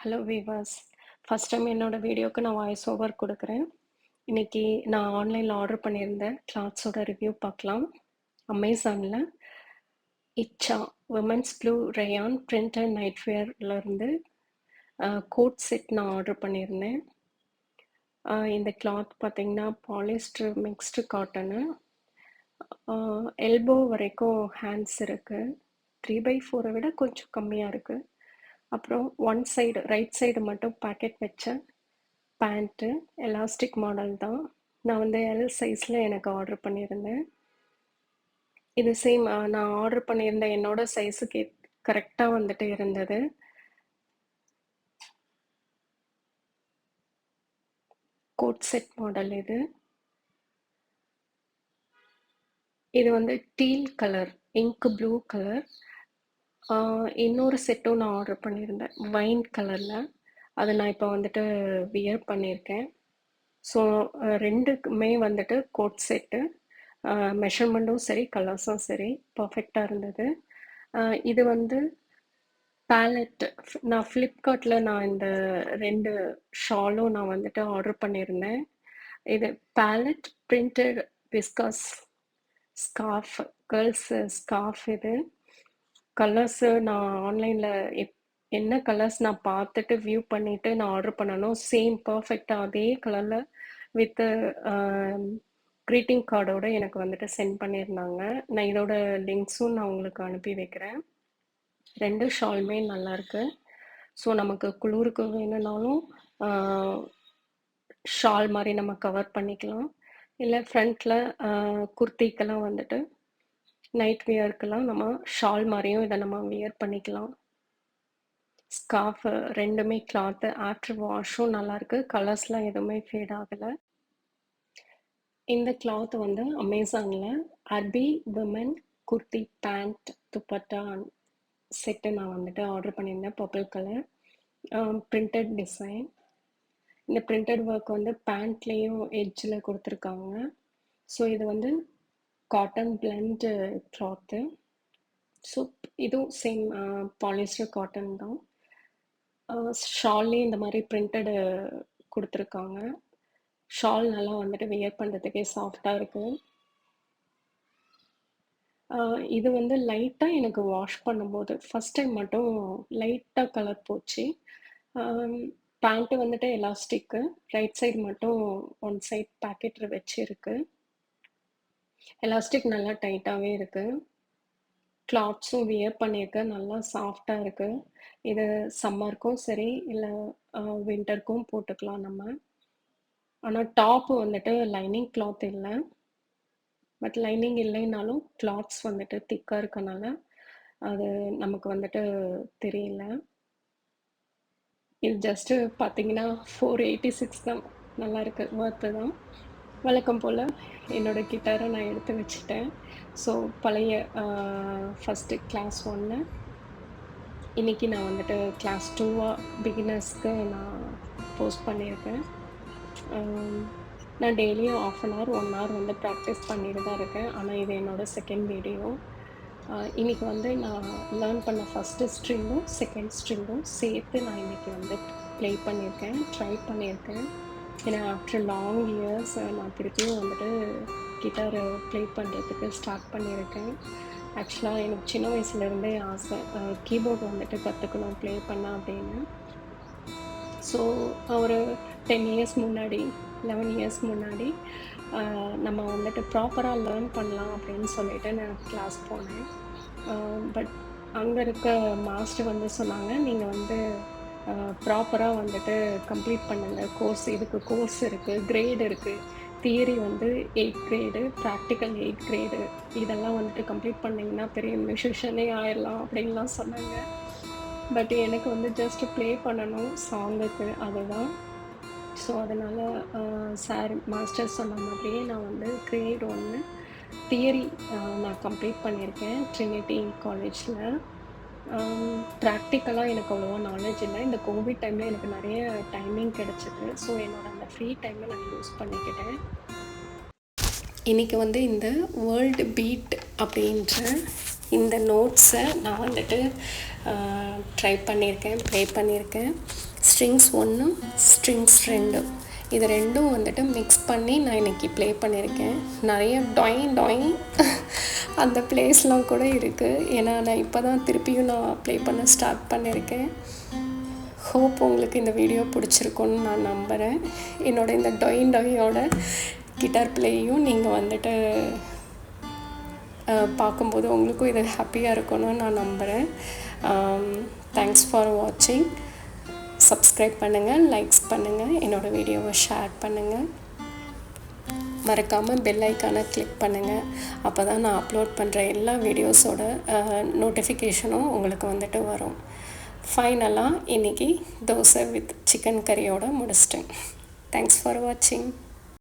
Hello viewers. First time என்னோட வீடியோக்கு நான் வாய்ஸ் ஓவர் கொடுக்குறேன். இன்னைக்கு நான் ஆன்லைனில் ஆர்டர் பண்ணியிருந்தேன் கிளாத்ஸோட ரிவ்யூ பார்க்கலாம். அமேசானில் இச்சா women's blue rayon print and night வேர்லேருந்து கோட் செட் நான் ஆர்டர் பண்ணியிருந்தேன். இந்த கிளாத் பார்த்தீங்கன்னா பாலிஸ்டர் மிக்ஸ்டு காட்டனு. எல்போ வரைக்கும் ஹேண்ட்ஸ் இருக்குது. 3/4 விட கொஞ்சம் கம்மியாக இருக்குது. அப்புறம் ஒன் சைடு ரைட் சைடு மட்டும் பாக்கெட் வச்ச பேண்ட்டு எலாஸ்டிக் மாடல் தான். நான் வந்து எல் சைஸில் எனக்கு ஆர்டர் பண்ணியிருந்தேன். இது சேம் நான் ஆர்டர் பண்ணியிருந்த என்னோட சைஸுக்கு கரெக்டாக வந்துட்டு இருந்தது. கோட் செட் மாடல் இது. இது வந்து deal colour, ink blue colour. இன்னொரு செட்டும் நான் ஆர்டர் பண்ணியிருந்தேன் வைன் கலரில். அதை நான் இப்போ வந்துட்டு வியர் பண்ணியிருக்கேன். ஸோ ரெண்டுக்குமே வந்துட்டு கோட் செட்டு. மெஷர்மெண்ட்டும் சரி கலர்ஸும் சரி பர்ஃபெக்டாக இருந்தது. இது வந்து பேலட். நான் ஃப்ளிப்கார்ட்டில் நான் இந்த 2 ஷாலும் நான் வந்துட்டு ஆர்டர் பண்ணியிருந்தேன். இது palette printed viscose scarf, girls scarf. இது கலர்ஸு நான் ஆன்லைனில் என்ன கலர்ஸ் நான் பார்த்துட்டு வியூ பண்ணிவிட்டு நான் ஆர்டர் பண்ணணும் சேம் பர்ஃபெக்டாக அதே கலரில் வித்து க்ரீட்டிங் கார்டோட எனக்கு வந்துட்டு சென்ட் பண்ணியிருந்தாங்க. நான் இதோட லிங்க்ஸும் நான் உங்களுக்கு அனுப்பி வைக்கிறேன். 2 ஷாலுமே நல்லாயிருக்கு. ஸோ நமக்கு குளிருக்கு வேணும்னாலும் ஷால் மாதிரி நம்ம கவர் பண்ணிக்கலாம். இல்லை ஃப்ரண்ட்டில் குர்த்திக்கெல்லாம் வந்துட்டு நைட் வியர்க்கெல்லாம் நம்ம ஷால் மாதிரியும் இதை நம்ம வியர் பண்ணிக்கலாம். ஸ்கார்ஃப் ரெண்டுமே கிளாத்து ஆஃப்டர் வாஷும் நல்லாயிருக்கு. கலர்ஸ்லாம் எதுவுமே ஃபேட் ஆகலை. இந்த கிளாத் வந்து அமேசானில் அர்பி women kurti pant dupatta set நான் வந்துட்டு ஆர்டர் பண்ணியிருந்தேன். Purple colour printed design. இந்த பிரிண்டட் ஒர்க் வந்து பேண்ட்லேயும் எட்ஜில் கொடுத்துருக்காங்க. ஸோ இது வந்து காட்டன் பிளெண்டு கிளாத்து. ஸோ இதுவும் சேம் பாலிஸ்டர் காட்டன் தான். ஷால்லேயும் இந்த மாதிரி பிரிண்டடு கொடுத்துருக்காங்க. ஷால் நல்லா வந்துட்டு வியர் பண்ணுறதுக்கே சாஃப்டாக இருக்குது. இது வந்து லைட்டாக எனக்கு வாஷ் பண்ணும்போது ஃபஸ்ட் டைம் மட்டும் லைட்டாக கலர் போச்சு. பேண்ட்டு வந்துட்டு எலாஸ்டிக்கு, ரைட் சைடு மட்டும் ஒன் சைட் பேக்கெட் வச்சுருக்கு. எலாஸ்டிக் நல்லா டைட்டாகவே இருக்குது. கிளாத்ஸும் வியர் பண்ணியிருக்கேன், நல்லா சாஃப்டாக இருக்குது. இது சம்மருக்கும் சரி இல்லை வின்டருக்கும் போட்டுக்கலாம் நம்ம. ஆனால் டாப்பு வந்துட்டு லைனிங் கிளாத் இல்லை. பட் லைனிங் இல்லைனாலும் கிளாத்ஸ் வந்துட்டு திக்காக இருக்கனால அது நமக்கு வந்துட்டு தெரியல. இது ஜஸ்ட்டு பார்த்தீங்கன்னா 486 தான். நல்லா இருக்கு, ஒர்த்து தான். வழக்கம் போல் என்னோட கிட்டாரை நான் எடுத்து வச்சுட்டேன். ஸோ பழைய ஃபஸ்ட்டு கிளாஸ் 1 இன்றைக்கி நான் வந்துட்டு கிளாஸ் 2 பிகினர்ஸ்க்கு நான் போஸ்ட் பண்ணியிருக்கேன். நான் டெய்லியும் 1/2 hour 1 hour வந்து ப்ராக்டிஸ் பண்ணிட்டு தான் இருக்கேன். ஆனால் இது என்னோடய செகண்ட் வீடியோ. இன்றைக்கி வந்து நான் லேர்ன் பண்ண ஃபஸ்ட்டு ஸ்ட்ரிங்கும் செகண்ட் ஸ்ட்ரிங்கும் சேர்த்து நான் இன்றைக்கி வந்து ப்ளே பண்ணியிருக்கேன், ட்ரை பண்ணியிருக்கேன். ஏன்னா ஆஃப்டர் லாங் இயர்ஸ் நான் திருப்பியும் வந்துட்டு கிட்டாரை ப்ளே பண்ணுறதுக்கு ஸ்டார்ட் பண்ணியிருக்கேன். ஆக்சுவலாக எனக்கு சின்ன வயசுலேருந்தே ஆசை கீபோர்டு வந்துட்டு கற்றுக்கணும், ப்ளே பண்ண அப்படின்னு. ஸோ ஒரு 10 years முன்னாடி 11 years முன்னாடி நம்ம வந்துட்டு ப்ராப்பராக லேர்ன் பண்ணலாம் அப்படின்னு சொல்லிட்டு நான் கிளாஸ் போனேன். பட் அங்கே இருக்க மாஸ்டர் வந்து சொன்னாங்க, நீங்கள் வந்து ப்ராப்பராக வந்துட்டு கம்ப்ளீட் பண்ணுங்கள் கோர்ஸ். இதுக்கு கோர்ஸ் இருக்குது, கிரேடு இருக்குது. தியரி வந்து 8th grade, practical 8th grade. இதெல்லாம் வந்துட்டு கம்ப்ளீட் பண்ணிங்கன்னா பெரிய மியூசிஷியனே ஆயிடலாம் அப்படின்லாம் சொன்னாங்க. பட் எனக்கு வந்து ஜஸ்ட் ப்ளே பண்ணணும் சாங்குக்கு, அதுதான். ஸோ அதனால் சார் மாஸ்டர் சொன்ன மாதிரியே நான் வந்து கிரேட் 1 தியரி நான் கம்ப்ளீட் பண்ணியிருக்கேன் ட்ரினிட்டி காலேஜில். ப்ராக்டிக்கலாக எனக்கு அவ்வளோவா நாலேஜ் இல்லை. இந்த கோவிட் டைமில் எனக்கு நிறைய டைமிங் கிடச்சிது. ஸோ என்னோடய அந்த ஃப்ரீ டைமை நான் யூஸ் பண்ணிக்கிட்டேன். இன்றைக்கி வந்து இந்த வேர்ல்டு பீட் அப்படின்ற இந்த நோட்ஸை நான் வந்துட்டு ட்ரை பண்ணியிருக்கேன், ப்ளே பண்ணியிருக்கேன். ஸ்ட்ரிங்ஸ் 1 ஸ்ட்ரிங்ஸ் 2 இது ரெண்டும் வந்துட்டு மிக்ஸ் பண்ணி நான் இன்றைக்கி ப்ளே பண்ணியிருக்கேன். நிறைய டாயிங் டாயிங் அந்த ப்ளேஸ்லாம் கூட இருக்குது. ஏன்னா நான் இப்போ தான் திருப்பியும் நான் ப்ளே பண்ண ஸ்டார்ட் பண்ணியிருக்கேன். ஹோப் உங்களுக்கு இந்த வீடியோ பிடிச்சிருக்குன்னு நான் நம்புகிறேன். என்னோட இந்த டாயிங் டாயோட கிட்டார் ப்ளேயும் நீங்கள் வந்துட்டு பார்க்கும்போது உங்களுக்கும் இது ஹாப்பியாக இருக்கணும்னு நான் நம்புகிறேன். தேங்க்ஸ் ஃபார் வாட்சிங். சப்ஸ்கிரைப் பண்ணுங்கள், லைக்ஸ் பண்ணுங்கள், என்னோடய வீடியோவை ஷேர் பண்ணுங்கள். மறக்காமல் பெல் ஐக்கானை கிளிக் பண்ணுங்கள். அப்போ தான் நான் அப்லோட் பண்ணுற எல்லா வீடியோஸோட நோட்டிஃபிகேஷனும் உங்களுக்கு வந்துட்டு வரும். ஃபைனலாக இன்றைக்கி தோசை வித் சிக்கன் கறியோடு முடிச்சிட்டேன். தேங்க்ஸ் ஃபார் வாட்சிங்.